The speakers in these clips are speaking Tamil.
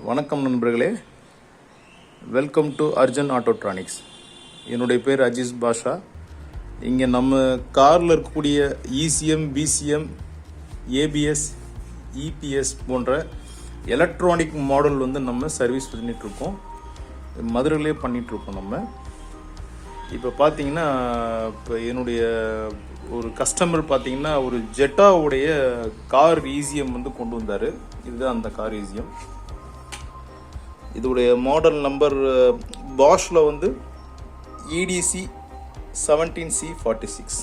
வணக்கம் நண்பர்களே, வெல்கம் டு அர்ஜன் ஆட்டோட்ரானிக்ஸ். என்னுடைய பேர் அஜீஸ் பாஷா. இங்கே நம்ம காரில் இருக்கக்கூடிய இசிஎம், பிசிஎம், ஏபிஎஸ், இபிஎஸ் போன்ற எலக்ட்ரானிக் மாடல் நம்ம சர்வீஸ் பண்ணிகிட்ருக்கோம். மதுரையிலே பண்ணிகிட்ருக்கோம். நம்ம இப்போ பார்த்தீங்கன்னா, இப்போ என்னுடைய ஒரு கஸ்டமர் பார்த்தீங்கன்னா ஒரு ஜெட்டாவுடைய கார் இசிஎம் கொண்டு வந்தார். இதுதான் அந்த கார் இசிஎம். இதோடைய மாடல் நம்பர் பாஷில் EDC 17C46.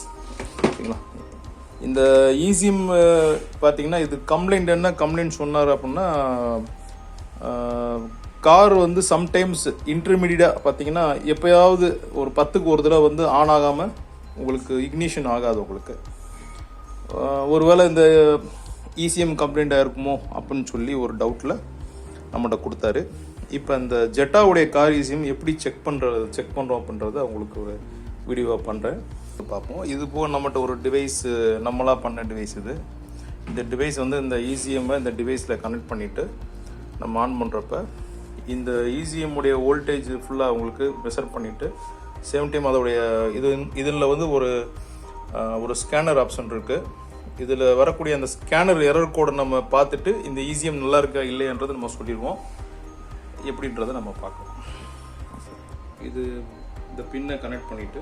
ஓகேங்களா? இந்த இசிஎம் பார்த்தீங்கன்னா இது என்ன கம்ப்ளைண்ட் சொன்னார் அப்படின்னா, கார் சம்டைம்ஸ் இன்டர்மீடியட்டாக பார்த்தீங்கன்னா எப்போயாவது ஒரு 10க்கு ஒரு தடவை ஆன் ஆகாமல் உங்களுக்கு இக்னிஷன் ஆகாது. உங்களுக்கு ஒருவேளை இந்த இசிஎம் கம்ப்ளைண்ட்டாக இருக்குமோ அப்படின்னு சொல்லி ஒரு டவுட்டில் நம்மகிட்ட கொடுத்தாரு. இப்போ இந்த ஜெட்டாவுடைய கார் இசிஎம் எப்படி செக் பண்ணுறோம் அப்படின்றத அவங்களுக்கு ஒரு வீடியோவாக பண்ணுறேன், பார்ப்போம். இது போக நம்மகிட்ட ஒரு டிவைஸ், நம்மளாக பண்ண டிவைஸ் இது. இந்த டிவைஸ் இந்த இசிஎம்மை இந்த டிவைஸில் கனெக்ட் பண்ணிவிட்டு நம்ம ஆன் பண்ணுறப்ப இந்த இசிஎம்முடைய வோல்டேஜ் ஃபுல்லாக அவங்களுக்கு மெஷர் பண்ணிவிட்டு சேம் டைம் அதோடைய இதில் ஒரு ஸ்கேனர் ஆப்ஷன் இருக்குது. இதில் வரக்கூடிய அந்த ஸ்கேனர் எரர் கோடை நம்ம பார்த்துட்டு இந்த இசிஎம் நல்லா இருக்கா இல்லைன்றது நம்ம சொல்லிடுவோம். எப்படின்றத நம்ம பார்க்கலாம். இது இந்த பின்னை கனெக்ட் பண்ணிவிட்டு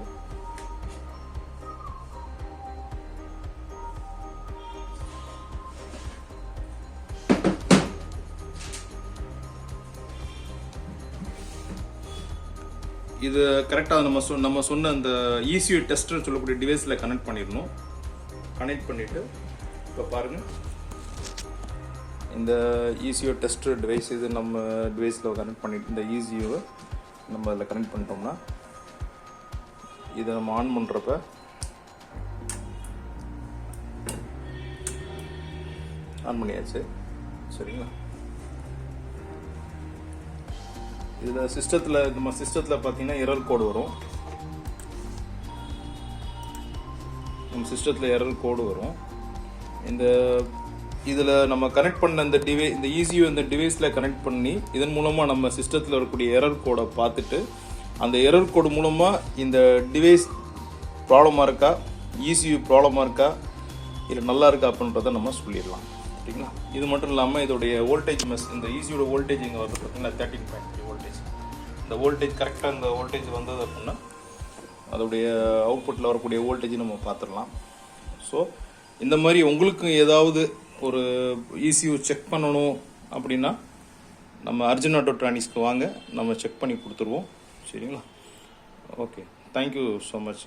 இது கரெக்டாக நம்ம சொன்ன அந்த ECU டெஸ்டர் சொல்லக்கூடிய டிவைஸில் கனெக்ட் பண்ணிடணும். கனெக்ட் பண்ணிவிட்டு இப்போ பாருங்கள், இந்த ECU டெஸ்டர் டிவைஸ் இது நம்ம டிவைஸில் கனெக்ட் பண்ணிட்டு இந்த ECUவை நம்ம அதில் கனெக்ட் பண்ணிட்டோம்னா இதை நம்ம ஆன் பண்ணுறப்ப ஆன் பண்ணியாச்சு. சரிங்களா? இதில் நம்ம சிஸ்டத்தில் பார்த்தீங்கன்னா எரர் கோடு வரும். நம்ம சிஸ்டத்தில் எரர் கோடு வரும். இதில் நம்ம கனெக்ட் பண்ண இந்த ECU இந்த டிவைஸில் கனெக்ட் பண்ணி இதன் மூலமாக நம்ம சிஸ்டத்தில் இருக்கக்கூடிய எரர் கோடை பார்த்துட்டு அந்த எரர் கோடு மூலமாக இந்த டிவைஸ் ப்ராப்ளமாக இருக்கா, ECU ப்ராப்ளமாக இருக்கா, இல்லை நல்லா இருக்கா அப்படின்றத நம்ம சொல்லிடலாம். சரிங்களா? இது மட்டும் இல்லாமல் இதோடைய வோல்டேஜ் இந்த ECUட வோல்டேஜ் இங்கே வந்து பார்த்தீங்கன்னா 13.3 வோல்டேஜ். இந்த வோல்டேஜ் கரெக்டாக இந்த வோல்டேஜ் வந்தது அப்படின்னா அதோடைய அவுட்புட்டில் வரக்கூடிய வோல்டேஜ் நம்ம பார்த்துடலாம். ஸோ இந்த மாதிரி உங்களுக்கு ஏதாவது ஒரு ECU செக் பண்ணணும் அப்படின்னா நம்ம அர்ஜன் ஆட்டோட்ரானிக்ஸ்க்கு வாங்க, நம்ம செக் பண்ணி கொடுத்துருவோம். சரிங்களா? Okay, thank you so much.